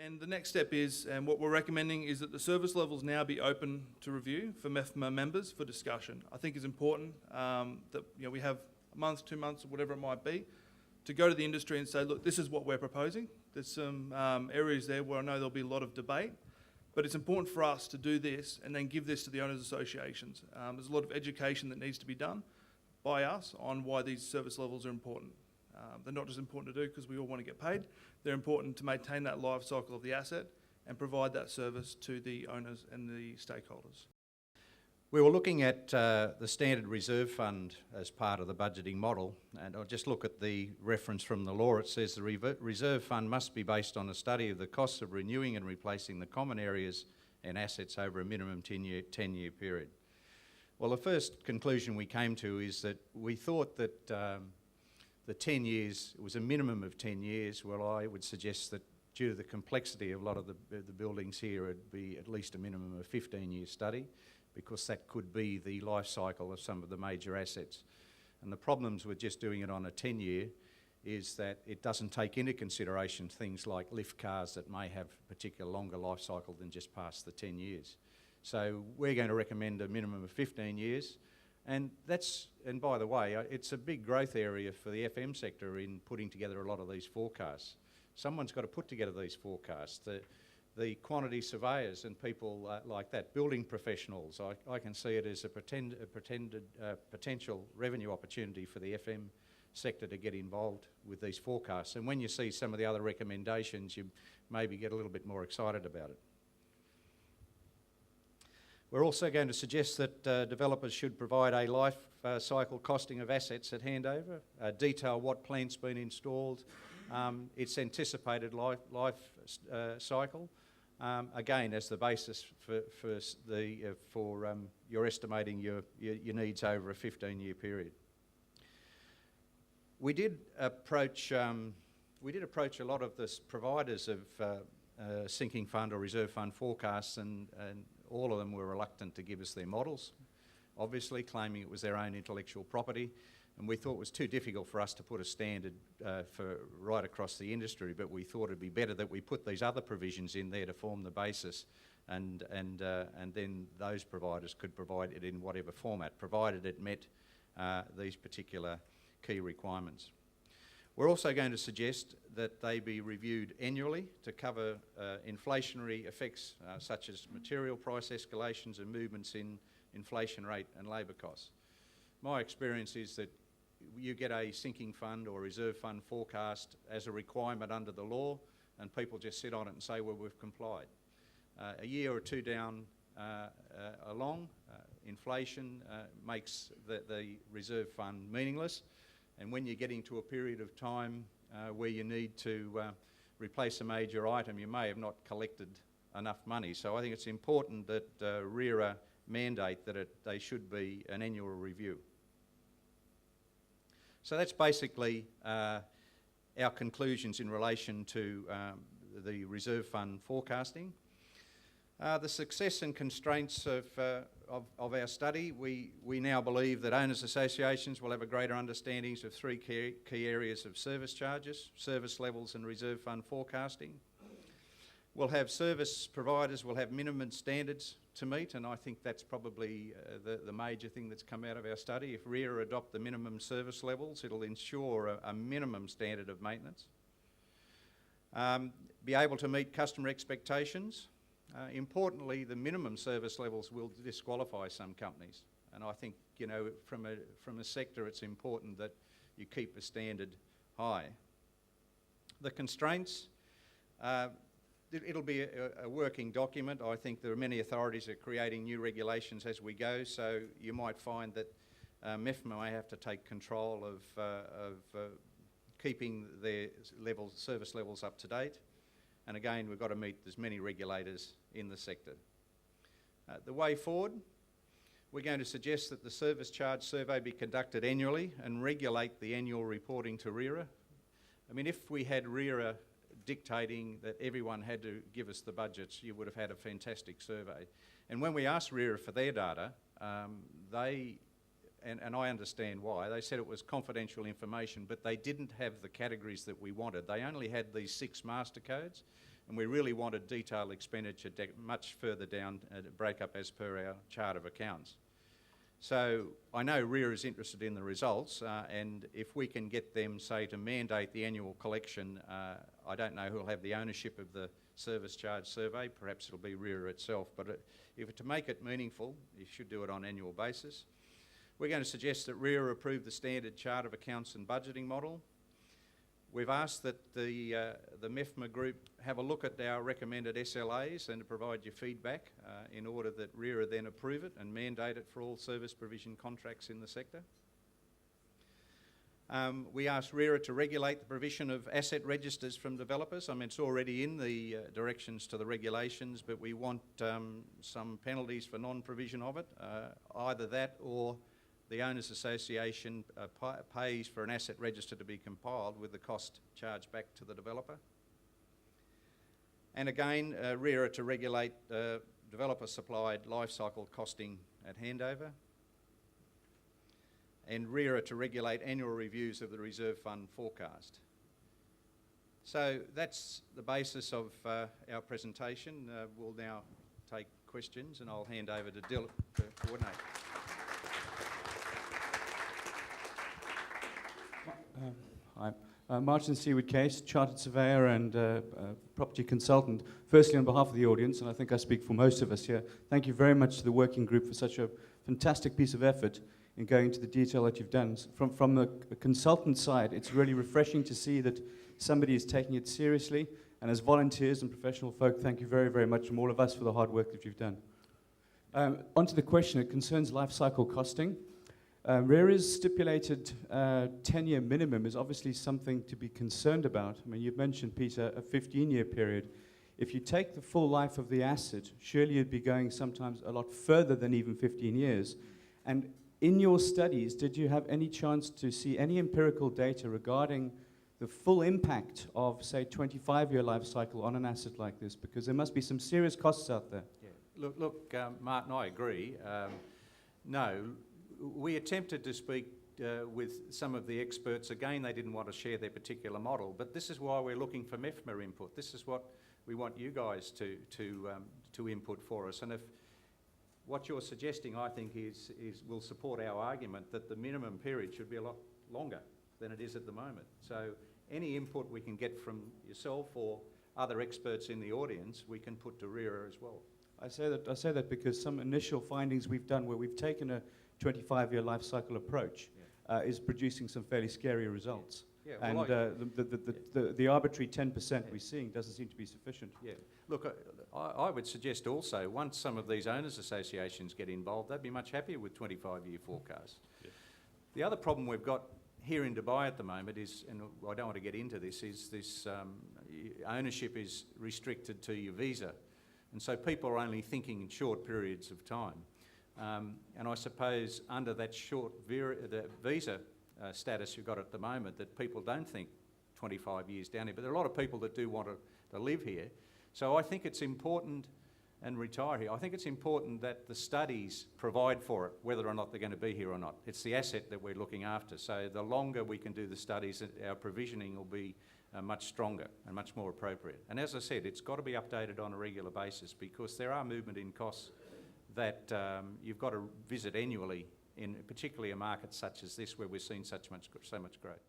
And the next step is, and what we're recommending is that the service levels now be open to review for MEFMA members for discussion. I think it's important that we have a month, 2 months, or whatever it might be, to go to the industry and say, look, this is what we're proposing. There's some areas there where I know there'll be a lot of debate, but it's important for us to do this and then give this to the owners' associations. There's a lot of education that needs to be done by us on why these service levels are important. They're not just important to do because we all want to get paid. They're important to maintain that life cycle of the asset and provide that service to the owners and the stakeholders. We were looking at the standard reserve fund as part of the budgeting model, and I'll just look at the reference from the law. It says the reserve fund must be based on a study of the costs of renewing and replacing the common areas and assets over a minimum 10-year period. Well, the first conclusion we came to is that we thought that the 10 years, it was a minimum of 10 years. Well, I would suggest that due to the complexity of a lot of the buildings here, it'd be at least a minimum of 15-year study, because that could be the life cycle of some of the major assets. And the problems with just doing it on a 10-year is that it doesn't take into consideration things like lift cars that may have a particular longer life cycle than just past the 10 years. So we're going to recommend a minimum of 15 years. And by the way, it's a big growth area for the FM sector in putting together a lot of these forecasts. Someone's got to put together these forecasts. The quantity surveyors and people like that, building professionals, I can see it as a potential revenue opportunity for the FM sector to get involved with these forecasts. And when you see some of the other recommendations, you maybe get a little bit more excited about it. We're also going to suggest that developers should provide a life cycle costing of assets at handover, detail what plant's been installed, its anticipated life cycle, again as the basis for your estimating your needs over a 15-year period. We did approach a lot of the providers of sinking fund or reserve fund forecasts, and all of them were reluctant to give us their models, obviously claiming it was their own intellectual property, and we thought it was too difficult for us to put a standard for right across the industry, but we thought it'd be better that we put these other provisions in there to form the basis, and then those providers could provide it in whatever format, provided it met these particular key requirements. We're also going to suggest that they be reviewed annually to cover inflationary effects such as material price escalations and movements in inflation rate and labour costs. My experience is that you get a sinking fund or reserve fund forecast as a requirement under the law, and people just sit on it and say, well, we've complied. A year or two down along, inflation makes the reserve fund meaningless. And when you're getting to a period of time where you need to replace a major item, you may have not collected enough money. So I think it's important that RERA mandate that they should be an annual review. So that's basically our conclusions in relation to the reserve fund forecasting. The success and constraints of our study, we now believe that owners' associations will have a greater understanding of three key areas of service charges, service levels and reserve fund forecasting. We'll have service providers will have minimum standards to meet, and I think that's probably the major thing that's come out of our study. If RERA adopt the minimum service levels, it'll ensure a minimum standard of maintenance. Be able to meet customer expectations. Importantly, the minimum service levels will disqualify some companies, and I think, you know, from a sector, it's important that you keep the standard high. The constraints, it'll be a working document. I think there are many authorities that are creating new regulations as we go, so you might find that MEFMA may have to take control of keeping their service levels up to date. And again, we've got to meet as many regulators in the sector. The way forward, we're going to suggest that the service charge survey be conducted annually and regulate the annual reporting to RERA. I mean, if we had RERA dictating that everyone had to give us the budgets, you would have had a fantastic survey. And when we asked RERA for their data, and I understand why, they said it was confidential information, but they didn't have the categories that we wanted. They only had these 6 master codes, and we really wanted detailed expenditure much further down to break up as per our chart of accounts. So I know REA is interested in the results, and if we can get them, say, to mandate the annual collection, I don't know who'll have the ownership of the service charge survey. Perhaps it'll be REA itself, but to make it meaningful, you should do it on an annual basis. We're going to suggest that REA approve the standard chart of accounts and budgeting model. We've asked that the MEFMA group have a look at our recommended SLAs and to provide your feedback in order that REA then approve it and mandate it for all service provision contracts in the sector. We asked REA to regulate the provision of asset registers from developers. I mean, it's already in the directions to the regulations, but we want some penalties for non-provision of it. Either that or the Owners Association pays for an asset register to be compiled with the cost charged back to the developer. And again, REA to regulate developer-supplied life cycle costing at handover. And REA to regulate annual reviews of the reserve fund forecast. So that's the basis of our presentation. We'll now take questions, and I'll hand over to Dylan to coordinate. Hi, Martin Seawood Case, Chartered Surveyor and Property Consultant. Firstly, on behalf of the audience, and I think I speak for most of us here, thank you very much to the working group for such a fantastic piece of effort in going into the detail that you've done. From the consultant side, it's really refreshing to see that somebody is taking it seriously, and as volunteers and professional folk, thank you very, very much from all of us for the hard work that you've done. Onto the question, it concerns life cycle costing. REA's stipulated 10-year minimum is obviously something to be concerned about. I mean, you've mentioned, Peter, a 15-year period. If you take the full life of the asset, surely you'd be going sometimes a lot further than even 15 years. And in your studies, did you have any chance to see any empirical data regarding the full impact of, say, 25-year life cycle on an asset like this? Because there must be some serious costs out there. Yeah. Look, Martin, I agree. No. We attempted to speak with some of the experts. Again, they didn't want to share their particular model, but this is why we're looking for MEFMA input. This is what we want you guys to input for us. And if what you're suggesting, I think, will support our argument that the minimum period should be a lot longer than it is at the moment. So any input we can get from yourself or other experts in the audience, we can put to REA as well. I say that because some initial findings we've done where we've taken a 25-year life cycle approach is producing some fairly scary results. Yeah, and the arbitrary 10% we're seeing doesn't seem to be sufficient. Yeah. Look, I would suggest also, once some of these owners' associations get involved, they'd be much happier with 25-year forecasts. Yeah. The other problem we've got here in Dubai at the moment is, and I don't want to get into this, is this ownership is restricted to your visa. And so people are only thinking in short periods of time. And I suppose under that short visa status you've got at the moment, that people don't think 25 years down here, but there are a lot of people that do want to live here. So I think it's important, and retire here, I think it's important that the studies provide for it, whether or not they're going to be here or not. It's the asset that we're looking after. So the longer we can do the studies, our provisioning will be much stronger and much more appropriate. And as I said, it's got to be updated on a regular basis because there are movement in costs that you've got to visit annually in particularly a market such as this where we're seeing so much growth.